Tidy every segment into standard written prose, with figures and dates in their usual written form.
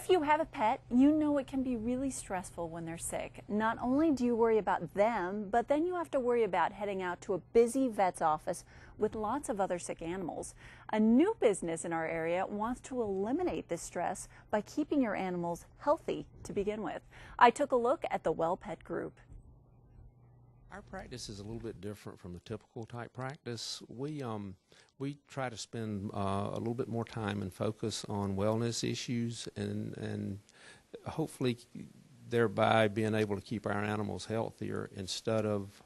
If you have a pet, you know it can be really stressful when they're sick. Not only do you worry about them, but then you have to worry about heading out to a busy vet's office with lots of other sick animals. A new business in our area wants to eliminate this stress by keeping your animals healthy to begin with. I took a look at the WellPet Group. Our practice is a little bit different from the typical type practice. We try to spend a little bit more time and focus on wellness issues and hopefully thereby being able to keep our animals healthier instead of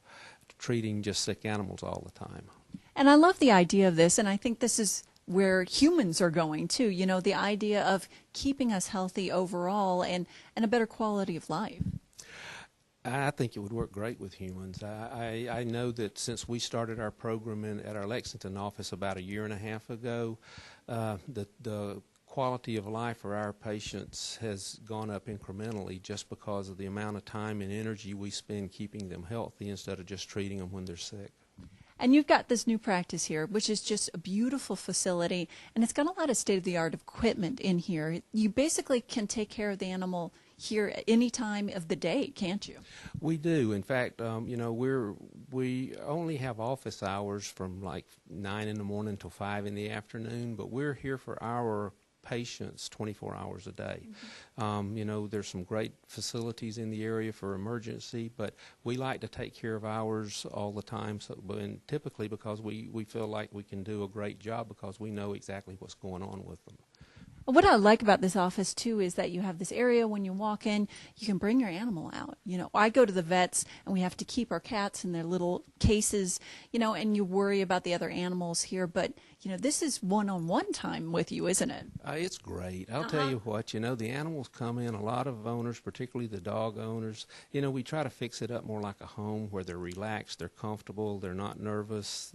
treating just sick animals all the time. And I love the idea of this, and I think this is where humans are going too. You know, the idea of keeping us healthy overall and a better quality of life. I think it would work great with humans. I know that since we started our program at our Lexington office about 1.5 years ago, the quality of life for our patients has gone up incrementally just because of the amount of time and energy we spend keeping them healthy instead of just treating them when they're sick. And you've got this new practice here, which is just a beautiful facility, and it's got a lot of state-of-the-art equipment in here. You basically can take care of the animal here at any time of the day, can't you? We do. In fact, you know, we only have office hours from like 9 in the morning till 5 in the afternoon, but we're here for our patients 24 hours a day. Mm-hmm. You know, there's some great facilities in the area for emergency, but we like to take care of ours all the time, and typically because we feel like we can do a great job because we know exactly what's going on with them. What I like about this office, too, is that you have this area when you walk in, you can bring your animal out. You know, I go to the vets, and we have to keep our cats in their little cases, you know, and you worry about the other animals here. But, you know, this is one-on-one time with you, isn't it? It's great. I'll tell you what, you know, the animals come in, a lot of owners, particularly the dog owners, you know, we try to fix it up more like a home where they're relaxed, they're comfortable, they're not nervous.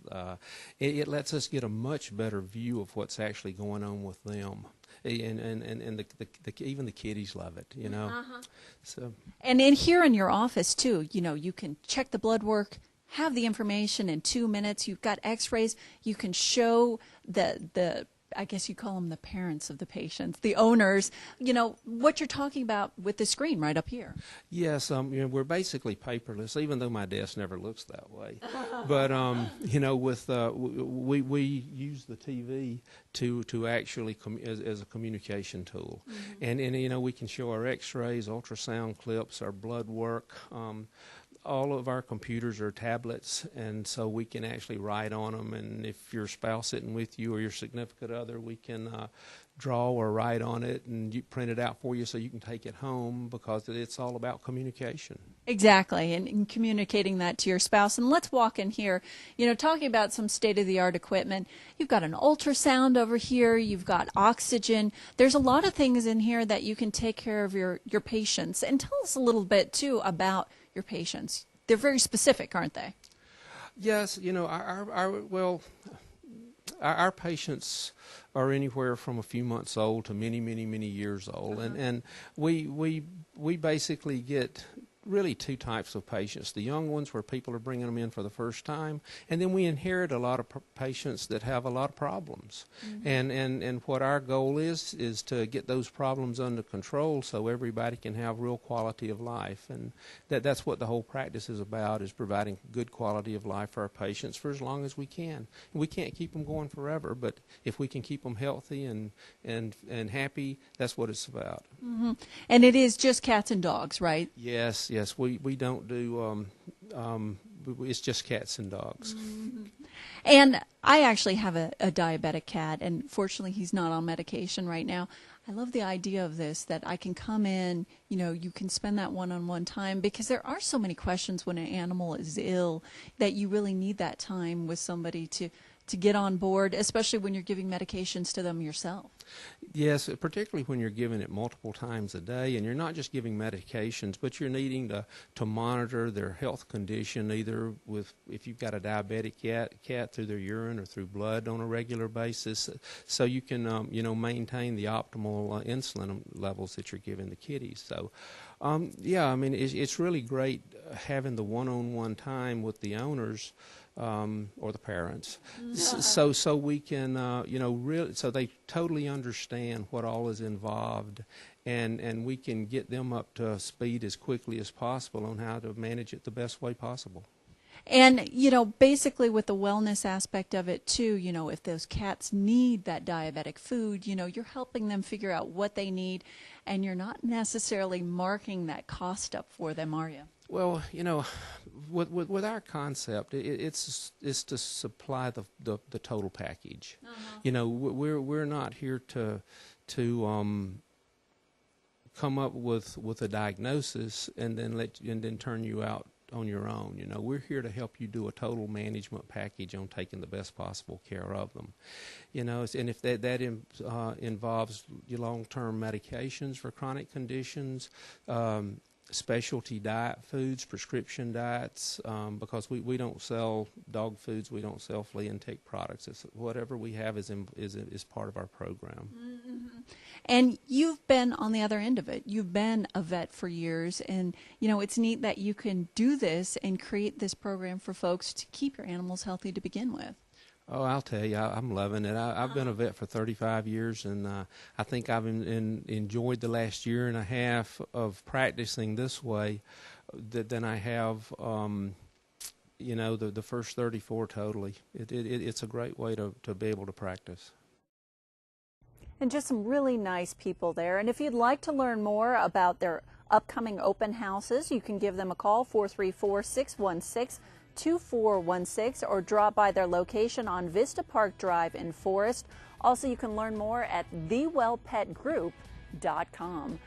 It lets us get a much better view of what's actually going on with them. And even the kitties love it, you know. So. And here in your office too, you know, you can check the blood work, have the information in 2 minutes. You've got X-rays. You can show the I guess you call them the parents of the patients, the owners, you know, what you're talking about with the screen right up here. Yes, you know, we're basically paperless, even though my desk never looks that way. But, you know, with we use the TV to actually as a communication tool. Mm-hmm. And, you know, we can show our X-rays, ultrasound clips, our blood work. All of our computers are tablets, and so we can actually write on them. And if your spouse sitting with you or your significant other, we can draw or write on it and print it out for you so you can take it home because it's all about communication. Exactly, and communicating that to your spouse. And let's walk in here, you know, talking about some state-of-the-art equipment. You've got an ultrasound over here. You've got oxygen. There's a lot of things in here that you can take care of your patients. And tell us a little bit, too, about your patients. They're very specific, aren't they? Yes, you know, our patients are anywhere from a few months old to many years old, and we basically get really 2 types of patients. The young ones where people are bringing them in for the first time, and then we inherit a lot of patients that have a lot of problems. Mm-hmm. And what our goal is to get those problems under control so everybody can have real quality of life. And that's what the whole practice is about, is providing good quality of life for our patients for as long as we can. And we can't keep them going forever, but if we can keep them healthy and happy, that's what it's about. Mm-hmm. And it is just cats and dogs, right? Yes, we don't do, it's just cats and dogs. Mm-hmm. And I actually have a diabetic cat, and fortunately he's not on medication right now. I love the idea of this, that I can come in, you know, you can spend that one-on-one time, because there are so many questions when an animal is ill that you really need that time with somebody to get on board, especially when you're giving medications to them yourself. Yes, particularly when you're giving it multiple times a day, and you're not just giving medications, but you're needing to monitor their health condition, either with, if you've got a diabetic cat through their urine or through blood on a regular basis, so you can you know, maintain the optimal insulin levels that you're giving the kitties. So yeah, I mean, it's really great having the one-on-one time with the owners or the parents, so we can really, so they totally understand what all is involved, and we can get them up to speed as quickly as possible on how to manage it the best way possible. And, basically with the wellness aspect of it too, if those cats need that diabetic food, you're helping them figure out what they need, and you're not necessarily marking that cost up for them, are you? Well, with our concept, it's to supply the total package. We're not here to come up with a diagnosis and then turn you out on your own. We're here to help you do a total management package on taking the best possible care of them. And if that involves long-term medications for chronic conditions, specialty diet foods, prescription diets, because we don't sell dog foods, we don't sell flea and tick products. It's whatever we have is part of our program. Mm-hmm. And you've been on the other end of it. You've been a vet for years, and it's neat that you can do this and create this program for folks to keep your animals healthy to begin with. Oh, I'll tell you, I'm loving it. I've been a vet for 35 years, and I think I've enjoyed the last year and a half of practicing this way than I have, the first 34 totally. It's a great way to be able to practice. And just some really nice people there. And if you'd like to learn more about their upcoming open houses, you can give them a call, 434-616-2416, or drop by their location on Vista Park Drive in Forest. Also, you can learn more at thewellpetgroup.com.